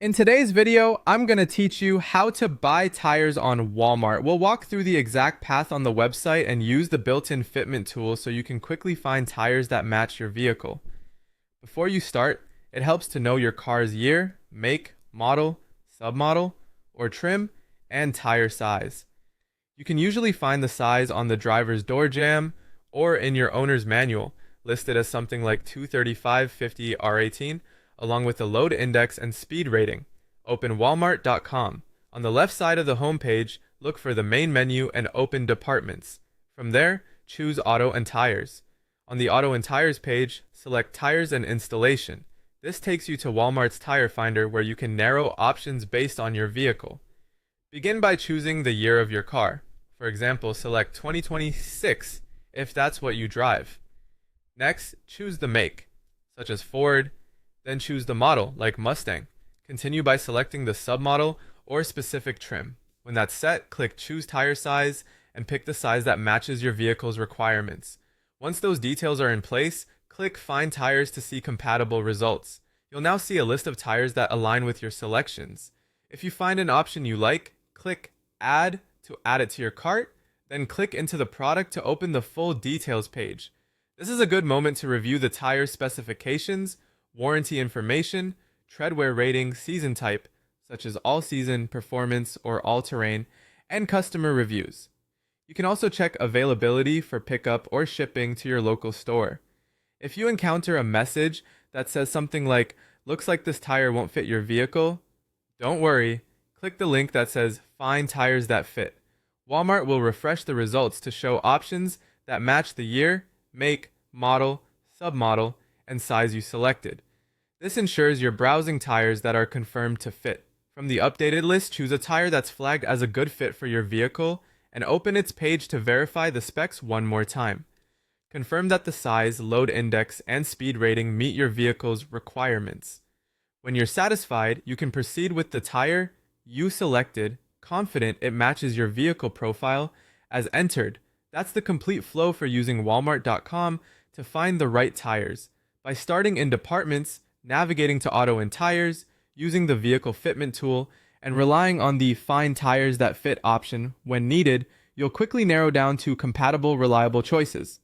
In today's video, I'm going to teach you how to buy tires on Walmart. We'll walk through the exact path on the website and use the built-in fitment tool so you can quickly find tires that match your vehicle. Before you start, it helps to know your car's year, make, model, submodel, or trim, and tire size. You can usually find the size on the driver's door jamb or in your owner's manual, listed as something like 235/50 R18, along with the load index and speed rating. Open walmart.com. On the left side of the homepage, look for the main menu and open departments. From there, choose Auto and Tires. On the Auto and Tires page, select Tires and Installation. This takes you to Walmart's Tire Finder where you can narrow options based on your vehicle. Begin by choosing the year of your car. For example, select 2026 if that's what you drive. Next, choose the make, such as Ford, then choose the model, like Mustang. Continue by selecting the submodel or specific trim. When that's set, click Choose Tire Size and pick the size that matches your vehicle's requirements. Once those details are in place, click Find Tires to see compatible results. You'll now see a list of tires that align with your selections. If you find an option you like, click Add to add it to your cart, then click into the product to open the full details page. This is a good moment to review the tire specifications, warranty information, treadwear rating, season type, such as all-season, performance, or all-terrain, and customer reviews. You can also check availability for pickup or shipping to your local store. If you encounter a message that says something like, "Looks like this tire won't fit your vehicle," don't worry. Click the link that says Find Tires That Fit. Walmart will refresh the results to show options that match the year, make, model, submodel, and size you selected. This ensures you're browsing tires that are confirmed to fit. From the updated list, choose a tire that's flagged as a good fit for your vehicle and open its page to verify the specs one more time. Confirm that the size, load index, and speed rating meet your vehicle's requirements. When you're satisfied, you can proceed with the tire you selected, confident it matches your vehicle profile as entered. That's the complete flow for using walmart.com to find the right tires. By starting in departments, navigating to Auto and Tires, using the vehicle fitment tool, and relying on the Find Tires That Fit option when needed, you'll quickly narrow down to compatible, reliable choices.